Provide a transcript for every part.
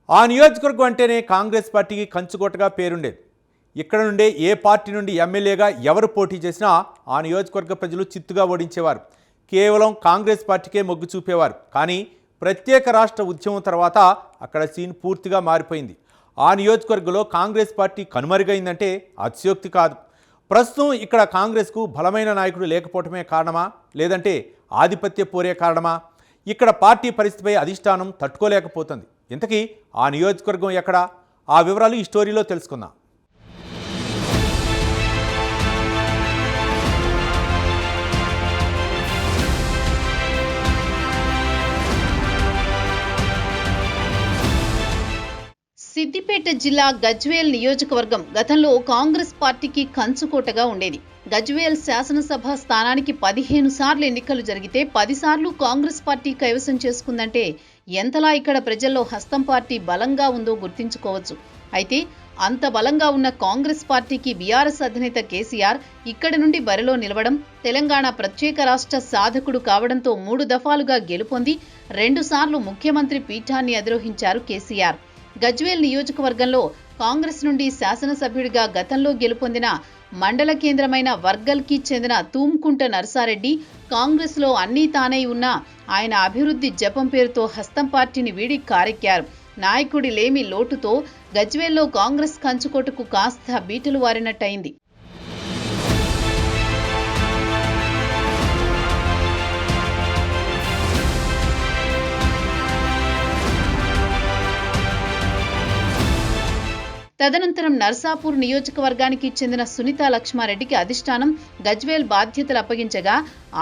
ఆ నియోజకవర్గం అంటేనే కాంగ్రెస్ పార్టీకి కంచుకోటగా పేరుండేది. ఇక్కడ నుండే ఏ పార్టీ నుండి ఎమ్మెల్యేగా ఎవరు పోటీ చేసినా ఆ నియోజకవర్గ ప్రజలు చిత్తుగా ఓడించేవారు. కేవలం కాంగ్రెస్ పార్టీకే మొగ్గు చూపేవారు. కానీ ప్రత్యేక రాష్ట్ర ఉద్యమం తర్వాత అక్కడ సీన్ పూర్తిగా మారిపోయింది. ఆ నియోజకవర్గంలో కాంగ్రెస్ పార్టీ కనుమరుగైందంటే అతిశయోక్తి కాదు. ప్రస్తుతం ఇక్కడ కాంగ్రెస్కు బలమైన నాయకుడు లేకపోవటమే కారణమా, లేదంటే ఆధిపత్య పోరే కారణమా? ఇక్కడ పార్టీ పరిస్థితిపై అధిష్టానం తట్టుకోలేకపోతుంది. ఇంతకీ ఆ నియోజకవర్గం ఎక్కడా? ఆ వివరాలు ఈ స్టోరీలో తెలుసుకుందాం. సిద్దిపేట జిల్లా గజ్వేల్ నియోజకవర్గం గతంలో కాంగ్రెస్ పార్టీకి కంచుకోటగా ఉండేది. గజ్వేల్ శాసనసభ స్థానానికి 15 సార్లు ఎన్నికలు జరిగితే 10 సార్లు కాంగ్రెస్ పార్టీ కైవసం చేసుకుందంటే ఎంతలా ఇక్కడ ప్రజల్లో హస్తం పార్టీ బలంగా ఉందో గుర్తించుకోవచ్చు. అయితే అంత బలంగా ఉన్న కాంగ్రెస్ పార్టీకి బీఆర్ఎస్ అధినేత కేసీఆర్ ఇక్కడి నుండి బరిలో నిలవడం, తెలంగాణ ప్రత్యేక రాష్ట్ర సాధకుడు కావడంతో 3 దఫాలుగా గెలుపొంది 2 సార్లు ముఖ్యమంత్రి పీఠాన్ని అధిరోహించారు కేసీఆర్. గజ్వేల్ నియోజకవర్గంలో కాంగ్రెస్ నుండి శాసనసభ్యుడిగా గతంలో గెలుపొందిన మండల కేంద్రమైన వర్గల్కి చెందిన తూమ్కుంట నర్సారెడ్డి కాంగ్రెస్లో అన్నీ తానై ఉన్న ఆయన అభివృద్ధి జపం పేరుతో హస్తం పార్టీని వీడి కారెక్కారు. నాయకుడి లేమి లోటుతో గజ్వేల్లో కాంగ్రెస్ కంచుకోటకు కాస్త బీటలు వారినట్టయింది. తదనంతరం నర్సాపూర్ నియోజకవర్గానికి చెందిన సునీతా లక్ష్మారెడ్డికి అధిష్టానం గజ్వేల్ బాధ్యతలు అప్పగించగా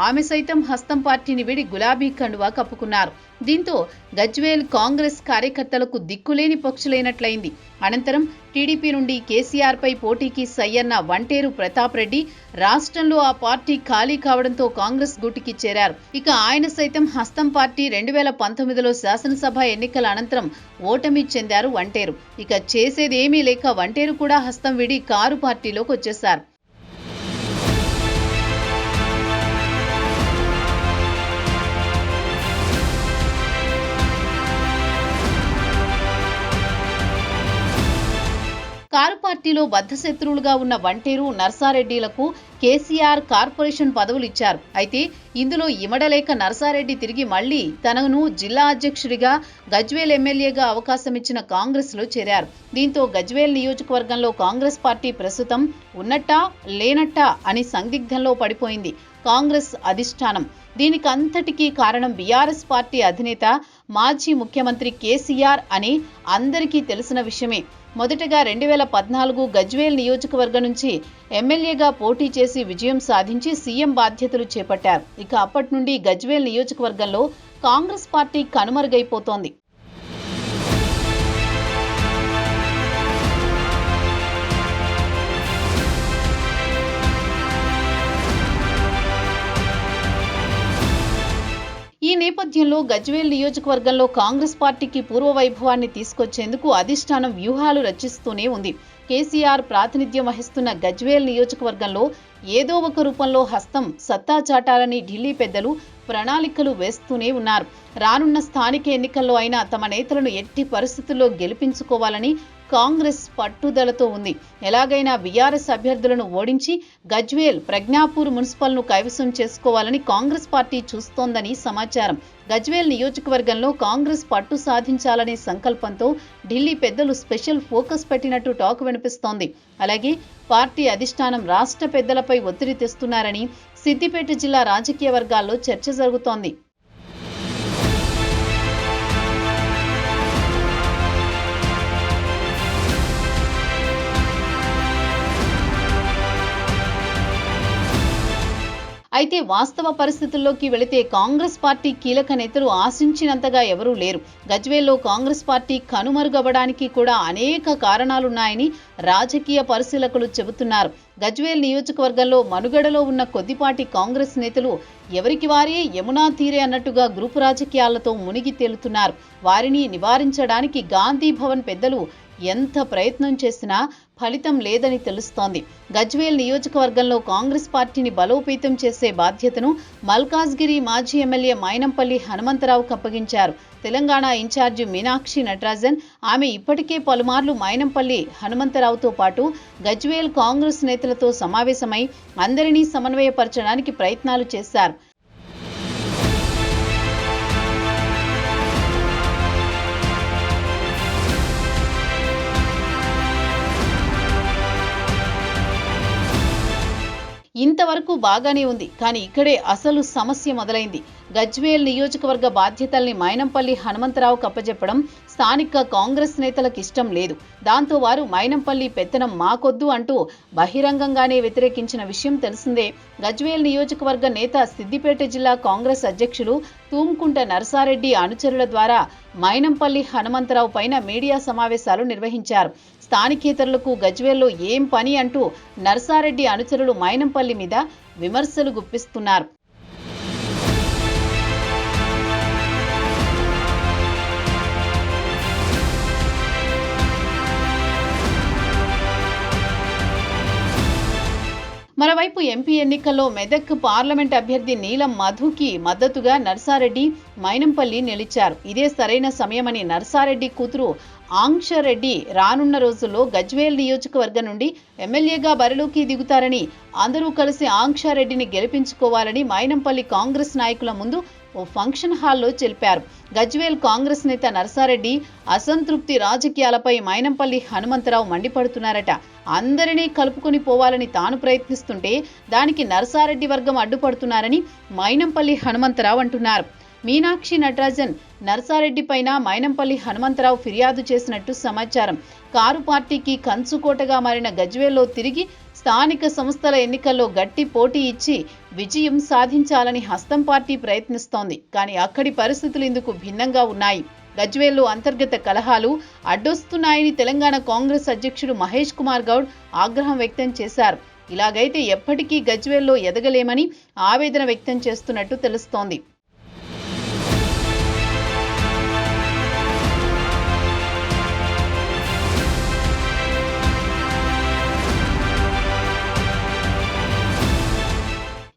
ఆమె సైతం హస్తం పార్టీని వీడి గులాబీ కండువా కప్పుకున్నారు. దీంతో గజ్వేల్ కాంగ్రెస్ కార్యకర్తలకు దిక్కులేని పక్షులైనట్లయింది. అనంతరం టీడీపీ నుండి కేసీఆర్ పై పోటీకి సయ్యన్న వంటేరు ప్రతాప్ రెడ్డి రాష్ట్రంలో ఆ పార్టీ ఖాళీ కావడంతో కాంగ్రెస్ గూటికి చేరారు. ఇక ఆయన సైతం హస్తం పార్టీ 2019లో శాసనసభ ఎన్నికల అనంతరం ఓటమి చెందారు వంటేరు. ఇక చేసేదేమీ లేక వంటేరు కూడా హస్తం విడి కారు పార్టీలోకి వచ్చేశారు. కారు పార్టీలో బద్ధశత్రువులుగా ఉన్న వంటేరు, నర్సారెడ్డిలకు కేసీఆర్ కార్పొరేషన్ పదవులు ఇచ్చారు. అయితే ఇందులో ఇమడలేక నర్సారెడ్డి తిరిగి మళ్లీ తనను జిల్లా అధ్యక్షుడిగా గజ్వేల్ ఎమ్మెల్యేగా అవకాశం ఇచ్చిన కాంగ్రెస్లో చేరారు. దీంతో గజ్వేల్ నియోజకవర్గంలో కాంగ్రెస్ పార్టీ ప్రస్తుతం ఉన్నట్టా లేనట్టా అని సందిగ్ధంలో పడిపోయింది కాంగ్రెస్ అధిష్టానం. దీనికంతటికీ కారణం బీఆర్ఎస్ పార్టీ అధినేత మాజీ ముఖ్యమంత్రి కేసీఆర్ అని అందరికీ తెలిసిన విషయమే. మొదటగా 2014 గజ్వేల్ నియోజకవర్గం నుంచి ఎమ్మెల్యేగా పోటీ చేసి విజయం సాధించి సీఎం బాధ్యతలు చేపట్టారు. ఇక అప్పటి నుండి గజ్వేల్ నియోజకవర్గంలో కాంగ్రెస్ పార్టీ కనుమరుగైపోతోంది. ఈ నేపథ్యంలో గజ్వేల్ నియోజకవర్గంలో కాంగ్రెస్ పార్టీకి పూర్వ వైభవాన్ని తీసుకొచ్చేందుకు అధిష్టానం వ్యూహాలు రచిస్తూనే ఉంది. కేసీఆర్ ప్రాతినిధ్యం వహిస్తున్న గజ్వేల్ నియోజకవర్గంలో ఏదో ఒక రూపంలో హస్తం సత్తా చాటాలని ఢిల్లీ పెద్దలు ప్రణాళికలు వేస్తూనే ఉన్నారు. రానున్న స్థానిక ఎన్నికల్లో అయినా తమ నేతలను ఎట్టి పరిస్థితుల్లో గెలిపించుకోవాలని కాంగ్రెస్ పట్టుదలతో ఉంది. ఎలాగైనా బీఆర్ఎస్ అభ్యర్థులను ఓడించి గజ్వేల్, ప్రజ్ఞాపూర్ మున్సిపల్ను కైవసం చేసుకోవాలని కాంగ్రెస్ పార్టీ చూస్తోందని సమాచారం. గజ్వేల్ నియోజకవర్గంలో కాంగ్రెస్ పట్టు సాధించాలనే సంకల్పంతో ఢిల్లీ పెద్దలు స్పెషల్ ఫోకస్ పెట్టినట్టు టాక్ వినిపిస్తోంది. అలాగే పార్టీ అధిష్టానం రాష్ట్ర పెద్దలపై ఒత్తిడి తెస్తున్నారని సిద్దిపేట జిల్లా రాజకీయ వర్గాల్లో చర్చ జరుగుతోంది. అయితే వాస్తవ పరిస్థితుల్లోకి వెళితే కాంగ్రెస్ పార్టీ కీలక నేతలు ఆశించినంతగా ఎవరూ లేరు. గజ్వేల్లో కాంగ్రెస్ పార్టీ కనుమరుగవడానికి కూడా అనేక కారణాలున్నాయని రాజకీయ పరిశీలకులు చెబుతున్నారు. గజ్వేల్ నియోజకవర్గంలో మనుగడలో ఉన్న కొద్దిపాటి కాంగ్రెస్ నేతలు ఎవరికి వారే యమునా తీరే అన్నట్టుగా గ్రూపు రాజకీయాలతో మునిగి తేలుతున్నారు. వారిని నివారించడానికి గాంధీ భవన్ పెద్దలు ఎంత ప్రయత్నం చేసినా ఫలితం లేదని తెలుస్తోంది. గజ్వేల్ నియోజకవర్గంలో కాంగ్రెస్ పార్టీని బలోపేతం చేసే బాధ్యతను మల్కాజ్గిరి మాజీ ఎమ్మెల్యే మైనంపల్లి హనుమంతరావుకు అప్పగించారు. తెలంగాణ ఇన్ఛార్జి మీనాక్షి నటరాజన్ ఆమె ఇప్పటికే పలుమార్లు మైనంపల్లి హనుమంతరావుతో పాటు గజ్వేల్ కాంగ్రెస్ నేతలతో సమావేశమై అందరినీ సమన్వయపరచడానికి ప్రయత్నాలు చేశారు. ఇంతవరకు బాగానే ఉంది. కానీ ఇక్కడే అసలు సమస్య మొదలైంది. గజ్వేల్ నియోజకవర్గ బాధ్యతల్ని మైనంపల్లి హనుమంతరావుకు అప్పజెప్పడం స్థానిక కాంగ్రెస్ నేతలకు ఇష్టం లేదు. దాంతో వారు మైనంపల్లి పెత్తనం మాకొద్దు అంటూ బహిరంగంగానే వ్యతిరేకించిన విషయం తెలిసిందే. గజ్వేల్ నియోజకవర్గ నేత సిద్దిపేట జిల్లా కాంగ్రెస్ అధ్యక్షులు తూముకుంట నరసారెడ్డి అనుచరుల ద్వారా మైనంపల్లి హనుమంతరావు పైన మీడియా సమావేశాలు నిర్వహించారు. స్థానికేతరులకు గజ్వేల్లో ఏం పని అంటూ నరసారెడ్డి అనుచరులు మైనంపల్లి మీద విమర్శలు గుప్పిస్తున్నారు. మరోవైపు ఎంపీ ఎన్నికల్లో మెదక్ పార్లమెంట్ అభ్యర్థి నీలం మధుకి మద్దతుగా నర్సారెడ్డి మైనంపల్లి నిలిచారు. ఇదే సరైన సమయమని నర్సారెడ్డి కూతురు ఆంక్షరెడ్డి రానున్న రోజుల్లో గజ్వేల్ నియోజకవర్గం నుండి ఎమ్మెల్యేగా బరిలోకి దిగుతారని, అందరూ కలిసి ఆంక్షరెడ్డిని గెలిపించుకోవాలని మైనంపల్లి కాంగ్రెస్ నాయకుల ముందు ఓ ఫంక్షన్ హాల్లో తెలిపారు. గజ్వేల్ కాంగ్రెస్ నేత నర్సారెడ్డి అసంతృప్తి రాజకీయాలపై మైనంపల్లి హనుమంతరావు మండిపడుతున్నారట. అందరినీ కలుపుకొని పోవాలని తాను ప్రయత్నిస్తుంటే దానికి నర్సారెడ్డి వర్గం అడ్డుపడుతున్నారని మైనంపల్లి హనుమంతరావు అంటున్నారు. మీనాక్షి నటరాజన్ నర్సారెడ్డి పైన మైనంపల్లి హనుమంతరావు ఫిర్యాదు చేసినట్టు సమాచారం. కారు పార్టీకి కంచుకోటగా మారిన గజ్వేల్లో తిరిగి స్థానిక సంస్థల ఎన్నికల్లో గట్టి పోటీ ఇచ్చి విజయం సాధించాలని హస్తం పార్టీ ప్రయత్నిస్తోంది. కానీ అక్కడి పరిస్థితులు ఇందుకు భిన్నంగా ఉన్నాయి. గజ్వేల్లో అంతర్గత కలహాలు అడ్డొస్తున్నాయని తెలంగాణ కాంగ్రెస్ అధ్యక్షుడు మహేష్ కుమార్ గౌడ్ ఆగ్రహం వ్యక్తం చేశారు. ఇలాగైతే ఎప్పటికీ గజ్వేల్లో ఎదగలేమని ఆవేదన వ్యక్తం చేస్తున్నట్టు తెలుస్తోంది.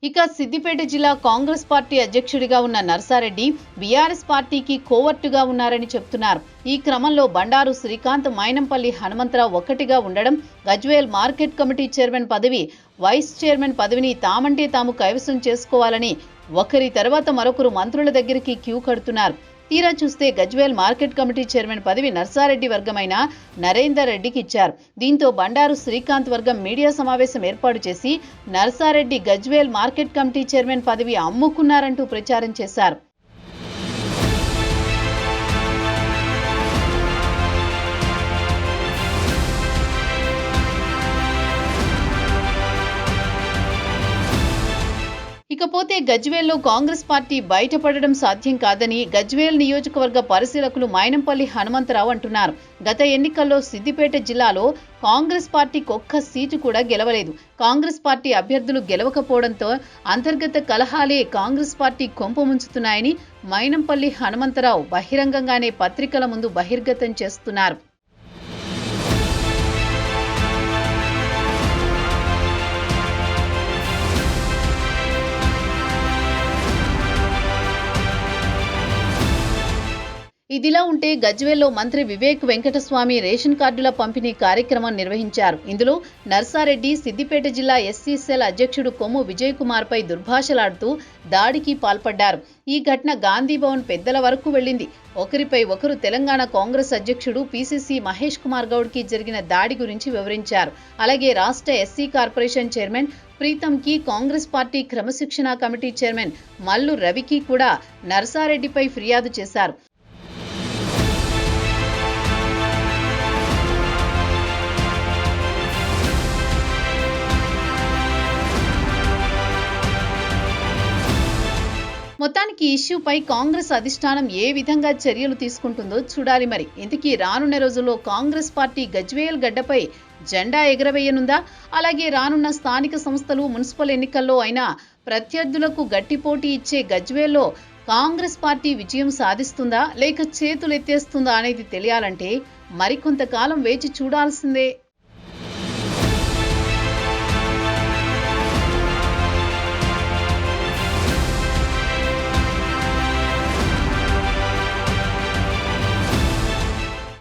ఇక సిద్దిపేట జిల్లా కాంగ్రెస్ పార్టీ అధ్యక్షుడిగా ఉన్న నర్సారెడ్డి బీఆర్ఎస్ పార్టీకి కోవర్టుగా ఉన్నారని చెప్తున్నారు. ఈ క్రమంలో బండారు శ్రీకాంత్ మైనంపల్లి హనుమంతరావు ఒక్కటిగా ఉండడం, గజ్వేల్ మార్కెట్ కమిటీ చైర్మన్ పదవి, వైస్ చైర్మన్ పదవిని తామంటే తాము కైవసం చేసుకోవాలని ఒకరి తర్వాత మరొకరు మంత్రుల దగ్గరికి క్యూ కడుతున్నారు. తీరా చూస్తే గజ్వేల్ మార్కెట్ కమిటీ చైర్మన్ పదవి నర్సారెడ్డి వర్గమైన నరేందర్ రెడ్డికి ఇచ్చారు. దీంతో బండారు శ్రీకాంత్ వర్గం మీడియా సమావేశం ఏర్పాటు చేసి Narsa Reddy Gajwel market committee chairman పదవి అమ్ముకున్నారంటూ ప్రచారం చేశారు. ఇకపోతే గజ్వేల్లో కాంగ్రెస్ పార్టీ బయటపడడం సాధ్యం కాదని గజ్వేల్ నియోజకవర్గ పరిశీలకులు మైనంపల్లి హనుమంతరావు అంటున్నారు. గత ఎన్నికల్లో సిద్దిపేట జిల్లాలో కాంగ్రెస్ పార్టీకి ఒక్క సీటు కూడా గెలవలేదు. కాంగ్రెస్ పార్టీ అభ్యర్థులు గెలవకపోవడంతో అంతర్గత కలహాలే కాంగ్రెస్ పార్టీ కొంపు ముంచుతున్నాయని మైనంపల్లి హనుమంతరావు బహిరంగంగానే పత్రికల ముందు బహిర్గతం చేస్తున్నారు. ఇదిలా ఉంటే గజ్వేల్లో మంత్రి వివేక్ వెంకటస్వామి రేషన్ కార్డుల పంపిణీ కార్యక్రమం నిర్వహించారు. ఇందులో నర్సారెడ్డి సిద్దిపేట జిల్లా ఎస్సీ సెల్ అధ్యక్షుడు కొమ్ము విజయ్ కుమార్ పై దుర్భాషలాడుతూ దాడికి పాల్పడ్డారు. ఈ ఘటన గాంధీ భవన్ పెద్దల వరకు వెళ్లింది. ఒకరిపై ఒకరు తెలంగాణ కాంగ్రెస్ అధ్యక్షుడు పీసీసీ మహేష్ కుమార్ గౌడ్ కి జరిగిన దాడి గురించి వివరించారు. అలాగే రాష్ట్ర ఎస్సీ కార్పొరేషన్ చైర్మన్ ప్రీతంకి, కాంగ్రెస్ పార్టీ క్రమశిక్షణ కమిటీ చైర్మన్ మల్లు రవికి కూడా నర్సారెడ్డిపై ఫిర్యాదు చేశారు. మొత్తానికి ఈ ఇష్యూపై కాంగ్రెస్ అధిష్టానం ఏ విధంగా చర్యలు తీసుకుంటుందో చూడాలి. మరి ఇంతకీ రానున్న రోజుల్లో కాంగ్రెస్ పార్టీ గజ్వేల్ గడ్డపై జెండా ఎగరవేయనుందా? అలాగే రానున్న స్థానిక సంస్థలు, మున్సిపల్ ఎన్నికల్లో అయినా ప్రత్యర్థులకు గట్టి పోటీ ఇచ్చే గజ్వేల్లో కాంగ్రెస్ పార్టీ విజయం సాధిస్తుందా లేక చేతులెత్తేస్తుందా అనేది తెలియాలంటే మరికొంతకాలం వేచి చూడాల్సిందే.